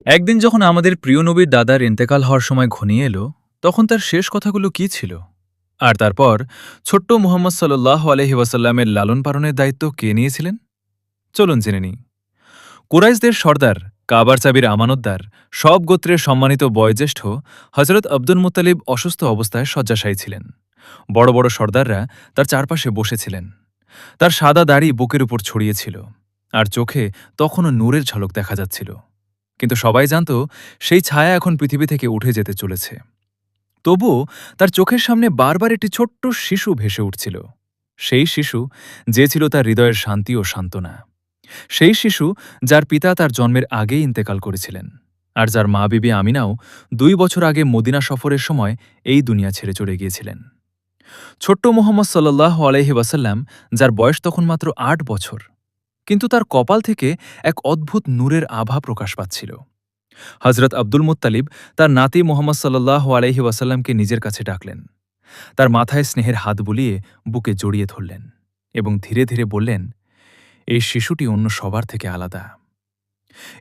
একদিন যখন আমাদের প্রিয় নবীর দাদার ইন্তেকাল হওয়ার সময় ঘনিয়ে এলো, তখন তার শেষ কথাগুলো কি ছিল? আর তারপর ছোট্ট মুহাম্মদ সাল্লাল্লাহু আলাইহি ওয়াসাল্লামের লালন পালনের দায়িত্ব কে নিয়েছিলেন? চলুন জেনে নিই। কুরাইশদের সর্দার, কাবার চাবির আমানতদার, সব গোত্রের সম্মানিত বয়োজ্যেষ্ঠ হজরত আব্দুল মুত্তালিব অসুস্থ অবস্থায় শয্যাশায়ী ছিলেন। বড় বড় সর্দাররা তার চারপাশে বসেছিলেন। তার সাদা দাড়ি বুকের উপর ছড়িয়েছিল, আর চোখে তখনও নূরের ঝলক দেখা যাচ্ছিল। কিন্তু সবাই জানত সেই ছায়া এখন পৃথিবী থেকে উঠে যেতে চলেছে। তবুও তার চোখের সামনে বারবার একটি ছোট্ট শিশু ভেসে উঠছিল। সেই শিশু যে ছিল তার হৃদয়ের শান্তি ও সান্ত্বনা। সেই শিশু যার পিতা তার জন্মের আগেই ইন্তেকাল করেছিলেন, আর যার মা বিবি আমিনাও ২ বছর আগে মদিনা সফরের সময় এই দুনিয়া ছেড়ে চলে গিয়েছিলেন। ছোট্ট মোহাম্মদ সাল্লাল্লাহু আলাইহি ওয়াসাল্লাম, যার বয়স তখন মাত্র ৮ বছর, কিন্তু তার কপাল থেকে এক অদ্ভুত নূরের আভা প্রকাশ পাচ্ছিল। হজরত আব্দুল মুত্তালিব তার নাতি মোহাম্মদ সাল্লাল্লাহু আলাইহি ওয়াসাল্লামকে নিজের কাছে ডাকলেন। তার মাথায় স্নেহের হাত বুলিয়ে বুকে জড়িয়ে ধরলেন এবং ধীরে ধীরে বললেন, এই শিশুটি অন্য সবার থেকে আলাদা।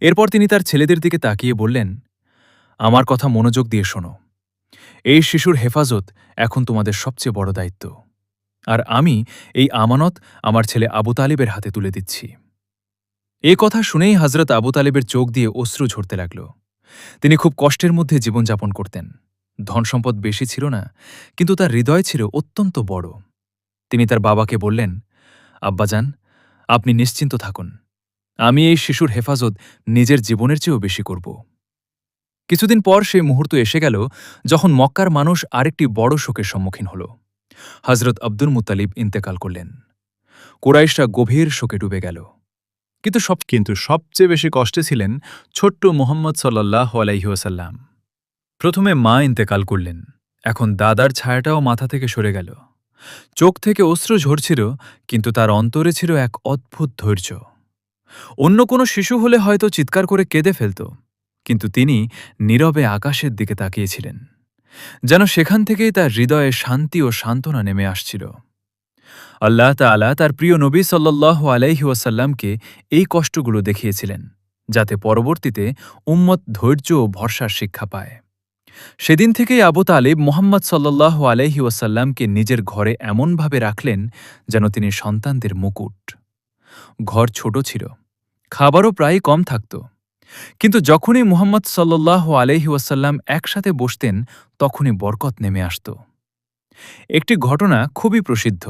এরপর তিনি তার ছেলেদের দিকে তাকিয়ে বললেন, আমার কথা মনোযোগ দিয়ে শোনো। এই শিশুর হেফাজত এখন তোমাদের সবচেয়ে বড় দায়িত্ব, আর আমি এই আমানত আমার ছেলে আবু তালিবের হাতে তুলে দিচ্ছি। এ কথা শুনেই হজরত আবু তালিবের চোখ দিয়ে অশ্রু ঝরতে লাগল। তিনি খুব কষ্টের মধ্যে জীবনযাপন করতেন। ধনসম্পদ বেশি ছিল না, কিন্তু তার হৃদয় ছিল অত্যন্ত বড়। তিনি তার বাবাকে বললেন, আব্বাজান, আপনি নিশ্চিন্ত থাকুন, আমি এই শিশুর হেফাজত নিজের জীবনের চেয়েও বেশি করব। কিছুদিন পর সেই মুহূর্ত এসে গেল যখন মক্কার মানুষ আরেকটি বড় শোকের সম্মুখীন হল। হজরত আব্দুল মুত্তালিব ইন্তেকাল করলেন। কুরাইশরা গভীর শোকে ডুবে গেল। কিন্তু সবচেয়ে বেশি কষ্টে ছিলেন ছোট্ট মুহাম্মদ সাল্লাল্লাহু আলাইহি ওয়াসাল্লাম। প্রথমে মা ইন্তেকাল করলেন, এখন দাদার ছায়াটাও মাথা থেকে সরে গেল। চোখ থেকে অশ্রু ঝরছিল, কিন্তু তার অন্তরে ছিল এক অদ্ভুত ধৈর্য। অন্য কোনো শিশু হলে হয়তো চিৎকার করে কেঁদে ফেলত, কিন্তু তিনি নীরবে আকাশের দিকে তাকিয়েছিলেন, যেন সেখান থেকেই তার হৃদয়ে শান্তি ও সান্ত্বনা নেমে আসছিল। আল্লাহ তাআলা তার প্রিয় নবী সাল্লাল্লাহু আলাইহি ওয়াসাল্লামকে এই কষ্টগুলো দেখিয়েছিলেন, যাতে পরবর্তীতে উম্মত ধৈর্য ও ভরসার শিক্ষা পায়। সেদিন থেকেই আবু তালিব মুহাম্মদ সাল্লাল্লাহু আলাইহি ওয়াসাল্লামকে নিজের ঘরে এমনভাবে রাখলেন যেন তিনি সন্তানদের মুকুট। ঘর ছোট ছিল, খাবারও প্রায় কম থাকত, কিন্তু যখনই মুহাম্মদ সাল্লাল্লাহু আলাইহি ওয়াসাল্লাম একসাথে বসতেন, তখনই বরকত নেমে আসত। একটি ঘটনা খুবই প্রসিদ্ধ।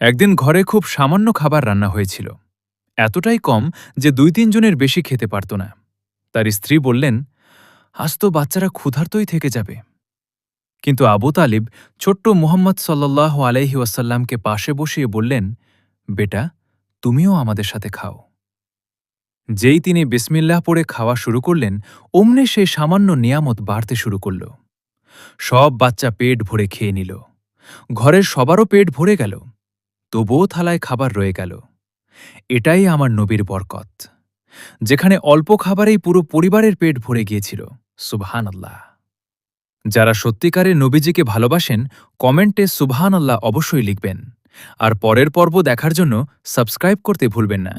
একদিন ঘরে খুব সামান্য খাবার রান্না হয়েছিল, এতটাই কম যে ২-৩ জনের বেশি খেতে পারত না। তার স্ত্রী বললেন, আজ তো বাচ্চারা ক্ষুধার্তই থেকে যাবে। কিন্তু আবু তালিব ছোট্ট মুহাম্মদ সাল্লাল্লাহু আলাইহি ওয়াসাল্লামকে পাশে বসিয়ে বললেন, বেটা, তুমিও আমাদের সাথে খাও। যেই তিনি বিসমিল্লাহ পড়ে খাওয়া শুরু করলেন, অমনি সেই সামান্য নিয়ামত বাড়তে শুরু করল। সব বাচ্চা পেট ভরে খেয়ে নিল। ঘরের সবারও পেট ভরে গেল, তবুও থালায় খাবার রয়ে গেল। এটাই আমার নবীর বরকত, যেখানে অল্প খাবারেই পুরো পরিবারের পেট ভরে গিয়েছিল। সুবহানাল্লাহ। যারা সত্যিকারে নবীজিকে ভালোবাসেন, কমেন্টে সুবহানাল্লাহ অবশ্যই লিখবেন, আর পরের পর্ব দেখার জন্য সাবস্ক্রাইব করতে ভুলবেন না।